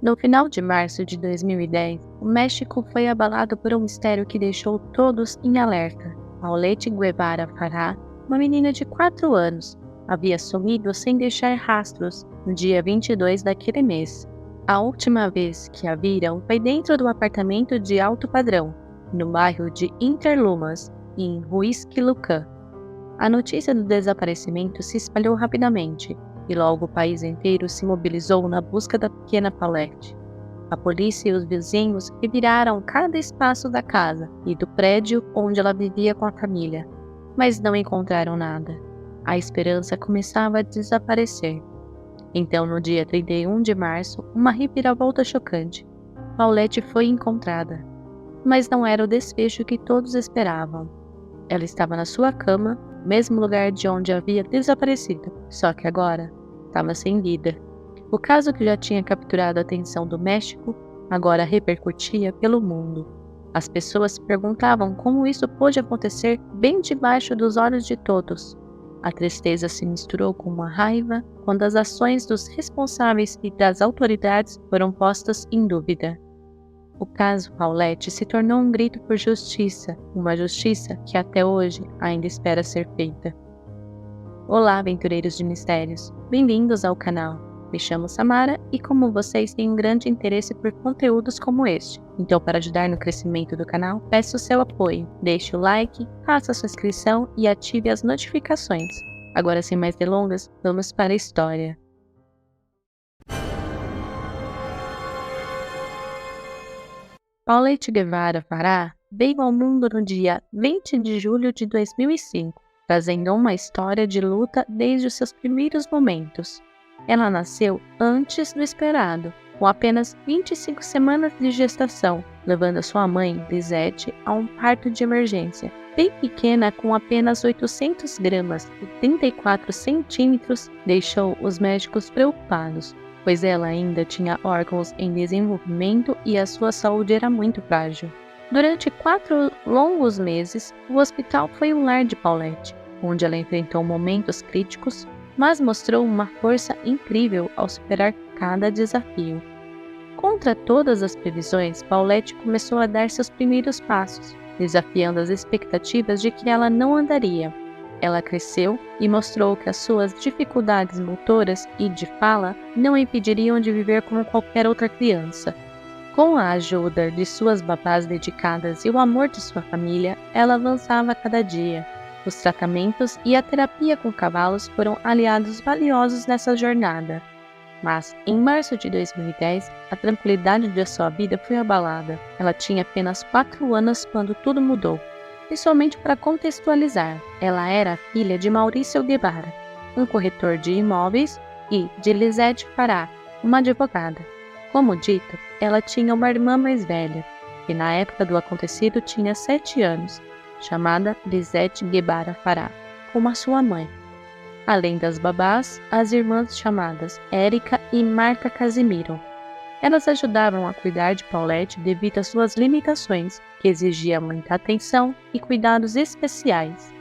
No final de março de 2010, o México foi abalado por um mistério que deixou todos em alerta. Paulette Guevara Farah, uma menina de 4 anos, havia sumido sem deixar rastros no dia 22 daquele mês. A última vez que a viram foi dentro do apartamento de alto padrão, no bairro de Interlomas, em Huixquilucan. A notícia do desaparecimento se espalhou rapidamente, e logo o país inteiro se mobilizou na busca da pequena Paulette. A polícia e os vizinhos reviraram cada espaço da casa e do prédio onde ela vivia com a família, mas não encontraram nada. A esperança começava a desaparecer. Então, no dia 31 de março, uma reviravolta chocante. Paulette foi encontrada, mas não era o desfecho que todos esperavam. Ela estava na sua cama, no mesmo lugar de onde havia desaparecido, só que agora estava sem vida. O caso, que já tinha capturado a atenção do México, agora repercutia pelo mundo. As pessoas se perguntavam como isso pôde acontecer bem debaixo dos olhos de todos. A tristeza se misturou com uma raiva quando as ações dos responsáveis e das autoridades foram postas em dúvida. O caso Paulette se tornou um grito por justiça, uma justiça que até hoje ainda espera ser feita. Olá, aventureiros de mistérios! Bem-vindos ao canal! Me chamo Samara e, como vocês, tenho um grande interesse por conteúdos como este. Então, para ajudar no crescimento do canal, peço o seu apoio. Deixe o like, faça sua inscrição e ative as notificações. Agora, sem mais delongas, vamos para a história. Paulette Guevara Farah veio ao mundo no dia 20 de julho de 2005, trazendo uma história de luta desde os seus primeiros momentos. Ela nasceu antes do esperado, com apenas 25 semanas de gestação, levando a sua mãe, Lisette, a um parto de emergência. Bem pequena, com apenas 800 gramas e 34 centímetros, deixou os médicos preocupados, pois ela ainda tinha órgãos em desenvolvimento e a sua saúde era muito frágil. Durante 4 longos meses, o hospital foi o lar de Paulette, onde ela enfrentou momentos críticos, mas mostrou uma força incrível ao superar cada desafio. Contra todas as previsões, Paulette começou a dar seus primeiros passos, desafiando as expectativas de que ela não andaria. Ela cresceu e mostrou que as suas dificuldades motoras e de fala não a impediriam de viver como qualquer outra criança. Com a ajuda de suas babás dedicadas e o amor de sua família, ela avançava a cada dia. Os tratamentos e a terapia com cavalos foram aliados valiosos nessa jornada. Mas, em março de 2010, a tranquilidade de sua vida foi abalada. Ela tinha apenas 4 anos quando tudo mudou. E somente para contextualizar, ela era a filha de Maurício Guevara, um corretor de imóveis, e de Lisette Farah, uma advogada. Como dito, ela tinha uma irmã mais velha, que na época do acontecido tinha 7 anos, chamada Lisette Guevara Farah, como a sua mãe. Além das babás, as irmãs chamadas Érica e Marta Casimiro. Elas ajudavam a cuidar de Paulette devido às suas limitações, que exigia muita atenção e cuidados especiais.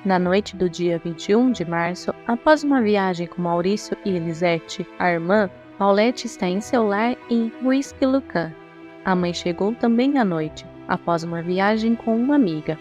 Na noite do dia 21 de março, após uma viagem com Maurício e Lisette, a irmã, Paulette está em seu lar em Huixquilucan. A mãe chegou também à noite, após uma viagem com uma amiga.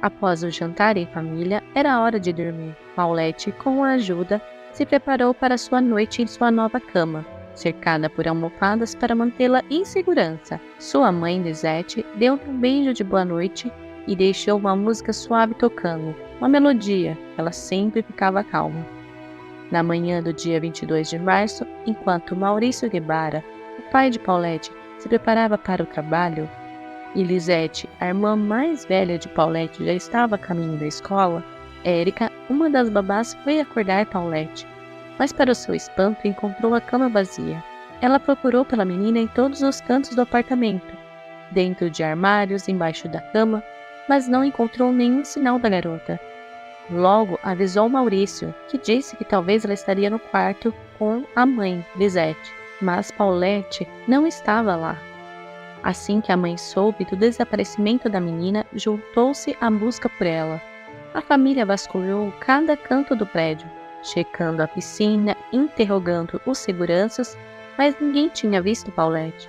Após o jantar em família, era hora de dormir. Paulette, com a ajuda, se preparou para sua noite em sua nova cama, cercada por almofadas para mantê-la em segurança. Sua mãe, Lisette, deu um beijo de boa noite e deixou uma música suave tocando, uma melodia. Ela sempre ficava calma. Na manhã do dia 22 de março, enquanto Maurício Guevara, o pai de Paulette, se preparava para o trabalho, e Lisette, a irmã mais velha de Paulette, já estava a caminho da escola, Érica, uma das babás, foi acordar Paulette, mas para o seu espanto encontrou a cama vazia. Ela procurou pela menina em todos os cantos do apartamento, dentro de armários, embaixo da cama, mas não encontrou nenhum sinal da garota. Logo avisou Maurício, que disse que talvez ela estaria no quarto com a mãe, Lisette, mas Paulette não estava lá. Assim que a mãe soube do desaparecimento da menina, juntou-se à busca por ela. A família vasculhou cada canto do prédio, checando a piscina, interrogando os seguranças, mas ninguém tinha visto Paulette.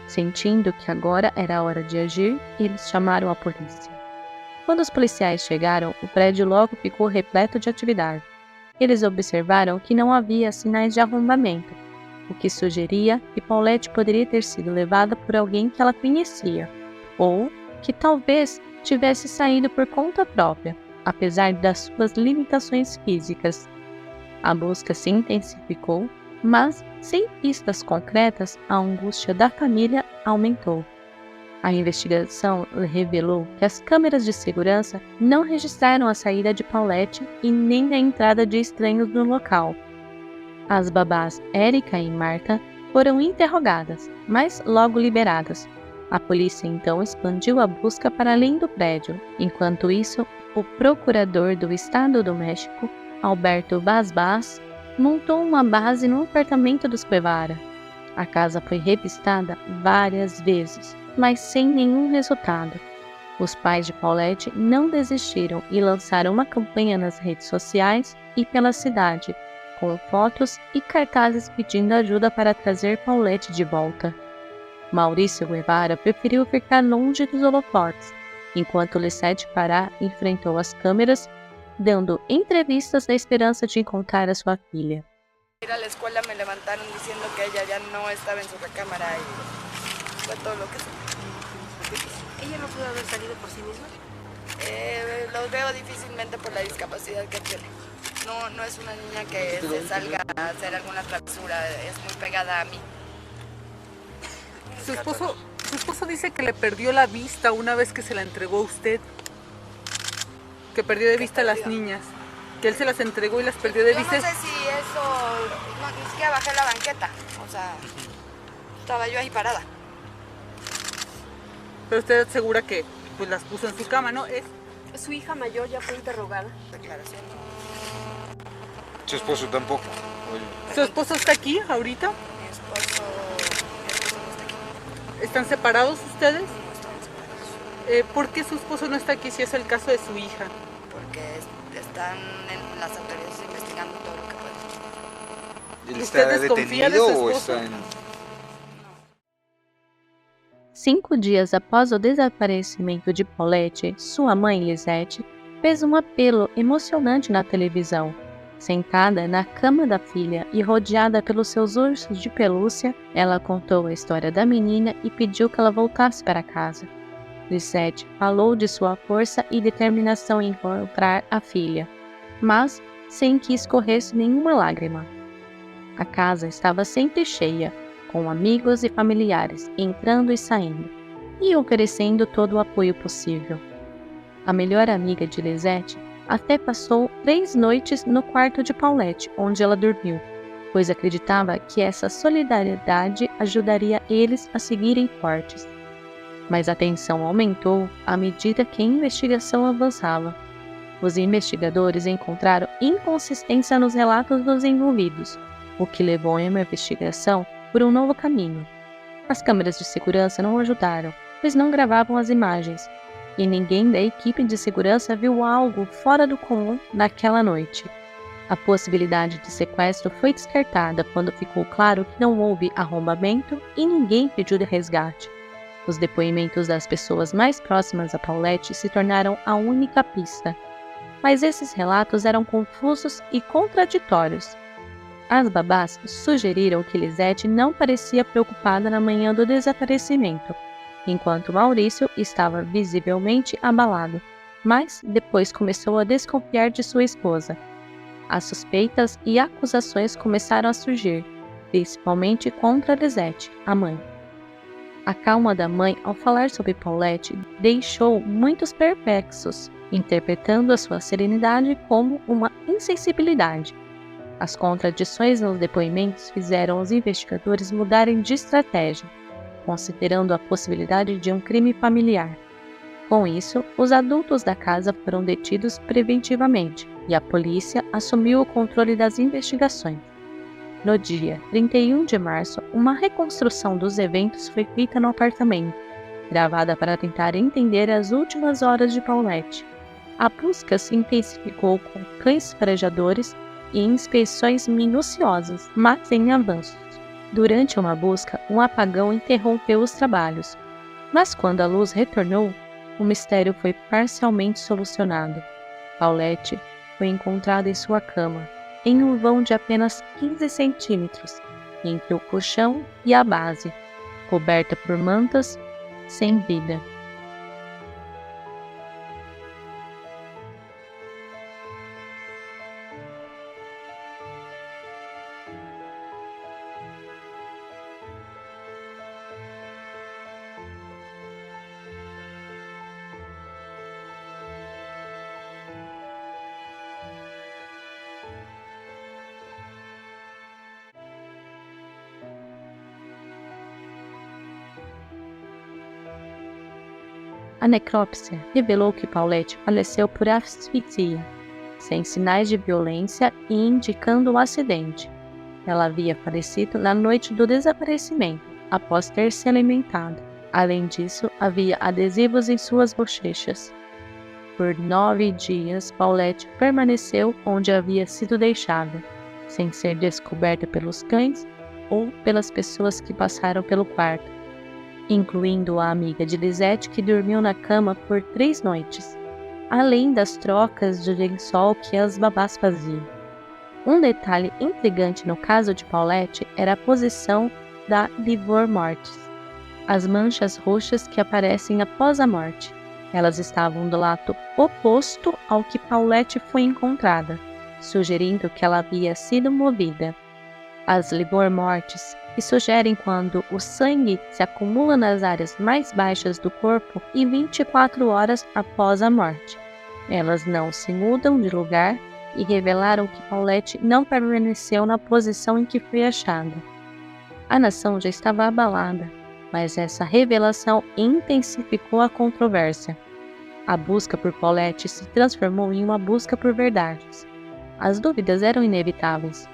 Sentindo que agora era a hora de agir, eles chamaram a polícia. Quando os policiais chegaram, o prédio logo ficou repleto de atividade. Eles observaram que não havia sinais de arrombamento, o que sugeria que Paulette poderia ter sido levada por alguém que ela conhecia, ou que talvez tivesse saído por conta própria, apesar das suas limitações físicas. A busca se intensificou, mas, sem pistas concretas, a angústia da família aumentou. A investigação revelou que as câmeras de segurança não registraram a saída de Paulette e nem a entrada de estranhos no local. As babás Érica e Marta foram interrogadas, mas logo liberadas. A polícia então expandiu a busca para além do prédio. Enquanto isso, o procurador do Estado do México, Alberto Basbás, montou uma base no apartamento dos Guevara. A casa foi revistada várias vezes, mas sem nenhum resultado. Os pais de Paulette não desistiram e lançaram uma campanha nas redes sociais e pela cidade, com fotos e cartazes pedindo ajuda para trazer Paulette de volta. Maurício Guevara preferiu ficar longe dos holofotes, enquanto Lisette Pará enfrentou as câmeras, dando entrevistas na esperança de encontrar a sua filha. Ir a la escuela me levantaron diciendo que ella ya no estaba en su recámara y fue todo lo que supe. ¿Ella no pudo haber salido por sí misma? Lo veo difícilmente por la discapacidad que tiene. No es una niña que se salga a hacer alguna travesura, es muy pegada a mí. Su esposo dice que le perdió la vista una vez que se la entregó a usted. Que perdió de vista a las niñas. Que él se las entregó y las perdió de vista. Yo no sé si eso... ni siquiera bajé la banqueta. O sea, estaba yo ahí parada. Pero usted asegura que pues las puso en su cama, ¿no? Su hija mayor ya fue interrogada. Declaración. Su esposo tampoco. ¿Su esposo está aquí ahorita? Mi esposo no está aquí. ¿Están separados ustedes? No estamos separados. ¿Por qué su esposo no está aquí si es el caso de su hija? Porque están en las autoridades investigando todo lo que pueden. ¿Él ¿Usted está desconfía de detenido su o esposo? está en...? 5 dias após o desaparecimento de Paulette, sua mãe, Lisette, fez um apelo emocionante na televisão. Sentada na cama da filha e rodeada pelos seus ursos de pelúcia, ela contou a história da menina e pediu que ela voltasse para casa. Lisette falou de sua força e determinação em encontrar a filha, mas sem que escorresse nenhuma lágrima. A casa estava sempre cheia, com amigos e familiares entrando e saindo, e oferecendo todo o apoio possível. A melhor amiga de Lisette até passou 3 noites no quarto de Paulette, onde ela dormiu, pois acreditava que essa solidariedade ajudaria eles a seguirem fortes. Mas a tensão aumentou à medida que a investigação avançava. Os investigadores encontraram inconsistência nos relatos dos envolvidos, o que levou a uma investigação por um novo caminho. As câmeras de segurança não ajudaram, pois não gravavam as imagens, e ninguém da equipe de segurança viu algo fora do comum naquela noite. A possibilidade de sequestro foi descartada quando ficou claro que não houve arrombamento e ninguém pediu de resgate. Os depoimentos das pessoas mais próximas a Paulette se tornaram a única pista, mas esses relatos eram confusos e contraditórios. As babás sugeriram que Lisette não parecia preocupada na manhã do desaparecimento, enquanto Maurício estava visivelmente abalado, mas depois começou a desconfiar de sua esposa. As suspeitas e acusações começaram a surgir, principalmente contra Lisette, a mãe. A calma da mãe ao falar sobre Paulette deixou muitos perplexos, interpretando a sua serenidade como uma insensibilidade. As contradições nos depoimentos fizeram os investigadores mudarem de estratégia, considerando a possibilidade de um crime familiar. Com isso, os adultos da casa foram detidos preventivamente e a polícia assumiu o controle das investigações. No dia 31 de março, uma reconstrução dos eventos foi feita no apartamento, gravada para tentar entender as últimas horas de Paulette. A busca se intensificou com cães farejadores e inspeções minuciosas, mas sem avanços. Durante uma busca, um apagão interrompeu os trabalhos, mas quando a luz retornou, o mistério foi parcialmente solucionado. Paulette foi encontrada em sua cama, em um vão de apenas 15 centímetros, entre o colchão e a base, coberta por mantas, sem vida. A necrópsia revelou que Paulette faleceu por asfixia, sem sinais de violência e indicando um acidente. Ela havia falecido na noite do desaparecimento, após ter se alimentado. Além disso, havia adesivos em suas bochechas. Por 9 dias, Paulette permaneceu onde havia sido deixada, sem ser descoberta pelos cães ou pelas pessoas que passaram pelo quarto, incluindo a amiga de Lisette que dormiu na cama por 3 noites, além das trocas de lençol que as babás faziam. Um detalhe intrigante no caso de Paulette era a posição da livor mortis, as manchas roxas que aparecem após a morte. Elas estavam do lado oposto ao que Paulette foi encontrada, sugerindo que ela havia sido movida. As livor mortis, que sugerem quando o sangue se acumula nas áreas mais baixas do corpo e 24 horas após a morte. Elas não se mudam de lugar e revelaram que Paulette não permaneceu na posição em que foi achada. A nação já estava abalada, mas essa revelação intensificou a controvérsia. A busca por Paulette se transformou em uma busca por verdades. As dúvidas eram inevitáveis,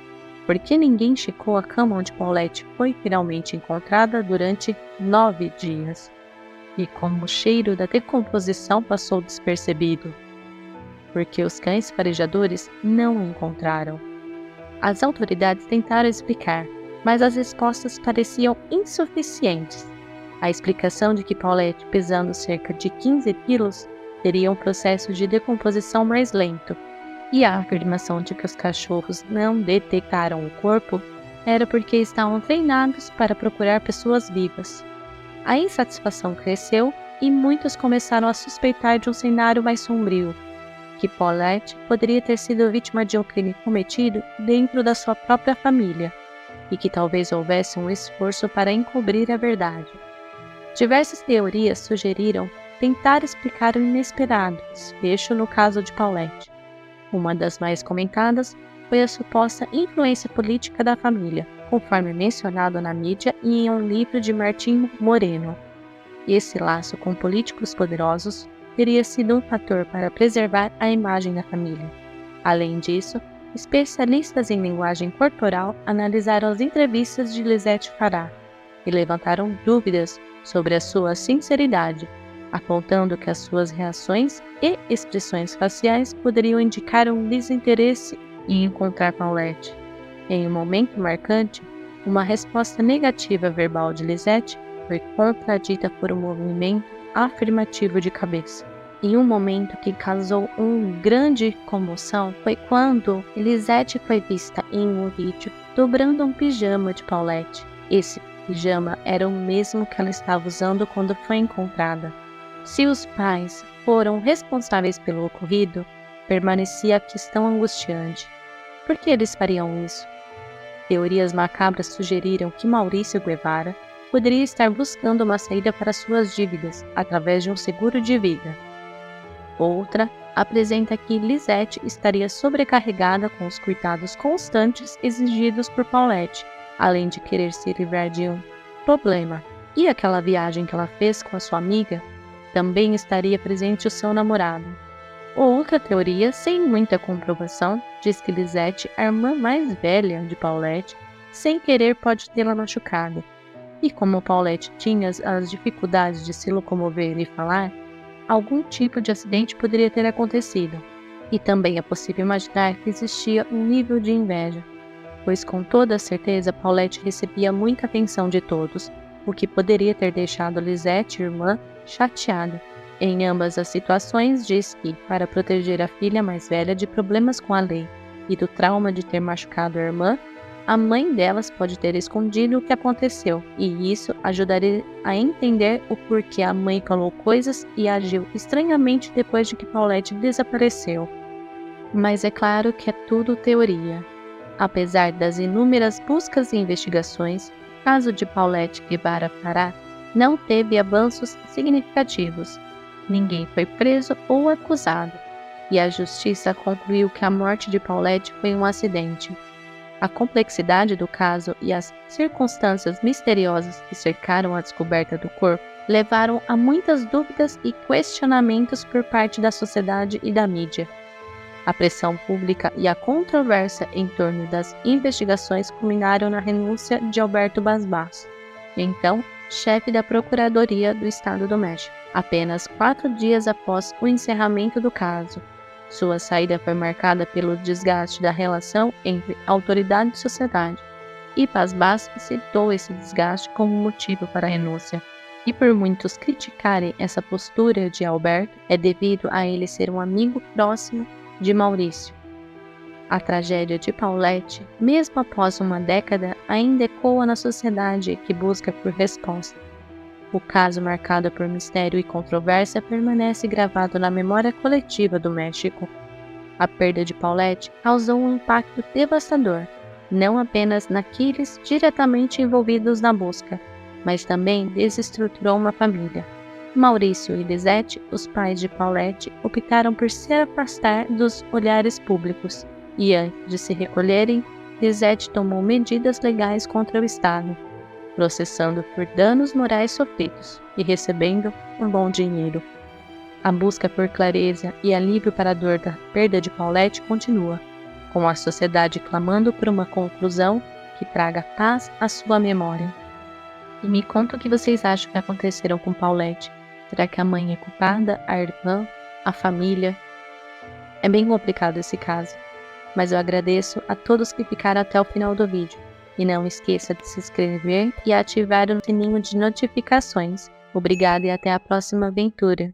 porque ninguém checou a cama onde Paulette foi finalmente encontrada durante 9 dias, e como o cheiro da decomposição passou despercebido, porque os cães farejadores não a encontraram. As autoridades tentaram explicar, mas as respostas pareciam insuficientes. A explicação de que Paulette, pesando cerca de 15 quilos, teria um processo de decomposição mais lento, e a afirmação de que os cachorros não detectaram o corpo era porque estavam treinados para procurar pessoas vivas. A insatisfação cresceu e muitos começaram a suspeitar de um cenário mais sombrio, que Paulette poderia ter sido vítima de um crime cometido dentro da sua própria família, e que talvez houvesse um esforço para encobrir a verdade. Diversas teorias sugeriram tentar explicar o inesperado desfecho no caso de Paulette. Uma das mais comentadas foi a suposta influência política da família, conforme mencionado na mídia e em um livro de Martin Moreno. Esse laço com políticos poderosos teria sido um fator para preservar a imagem da família. Além disso, especialistas em linguagem corporal analisaram as entrevistas de Lisette Farah e levantaram dúvidas sobre a sua sinceridade, apontando que as suas reações e expressões faciais poderiam indicar um desinteresse em encontrar Paulette. Em um momento marcante, uma resposta negativa verbal de Lisette foi contradita por um movimento afirmativo de cabeça. Em um momento que causou uma grande comoção foi quando Lisette foi vista em um vídeo dobrando um pijama de Paulette. Esse pijama era o mesmo que ela estava usando quando foi encontrada. Se os pais foram responsáveis pelo ocorrido, permanecia a questão angustiante. Por que eles fariam isso? Teorias macabras sugeriram que Maurício Guevara poderia estar buscando uma saída para suas dívidas através de um seguro de vida. Outra apresenta que Lisette estaria sobrecarregada com os cuidados constantes exigidos por Paulette, além de querer se livrar de um problema. E aquela viagem que ela fez com a sua amiga? Também estaria presente o seu namorado. Outra teoria, sem muita comprovação, diz que Lisette, a irmã mais velha de Paulette, sem querer pode tê-la machucado. E como Paulette tinha as dificuldades de se locomover e falar, algum tipo de acidente poderia ter acontecido. E também é possível imaginar que existia um nível de inveja. pois com toda certeza Paulette recebia muita atenção de todos, o que poderia ter deixado Lisette, irmã, chateada. Em ambas as situações, diz que, para proteger a filha mais velha de problemas com a lei e do trauma de ter machucado a irmã, a mãe delas pode ter escondido o que aconteceu, e isso ajudaria a entender o porquê a mãe falou coisas e agiu estranhamente depois de que Paulette desapareceu. Mas é claro que é tudo teoria. Apesar das inúmeras buscas e investigações, o caso de Paulette Guevara Pará não teve avanços significativos. Ninguém foi preso ou acusado, e a justiça concluiu que a morte de Paulette foi um acidente. A complexidade do caso e as circunstâncias misteriosas que cercaram a descoberta do corpo levaram a muitas dúvidas e questionamentos por parte da sociedade e da mídia. A pressão pública e a controvérsia em torno das investigações culminaram na renúncia de Alberto Basbasso, então chefe da Procuradoria do Estado do México, apenas 4 dias após o encerramento do caso. Sua saída foi marcada pelo desgaste da relação entre autoridade e sociedade, e Basbasso citou esse desgaste como motivo para a renúncia. E por muitos criticarem essa postura de Alberto, é devido a ele ser um amigo próximo de Maurício. A tragédia de Paulette, mesmo após uma década, ainda ecoa na sociedade que busca por resposta. O caso, marcado por mistério e controvérsia, permanece gravado na memória coletiva do México. A perda de Paulette causou um impacto devastador, não apenas naqueles diretamente envolvidos na busca, mas também desestruturou uma família. Maurício e Lisette, os pais de Paulette, optaram por se afastar dos olhares públicos, e antes de se recolherem, Lisette tomou medidas legais contra o Estado, processando por danos morais sofridos e recebendo um bom dinheiro. A busca por clareza e alívio para a dor da perda de Paulette continua, com a sociedade clamando por uma conclusão que traga paz à sua memória. E me conta o que vocês acham que aconteceram com Paulette. Será que a mãe é culpada, a irmã, a família? É bem complicado esse caso, mas eu agradeço a todos que ficaram até o final do vídeo. E não esqueça de se inscrever e ativar o sininho de notificações. Obrigada e até a próxima aventura.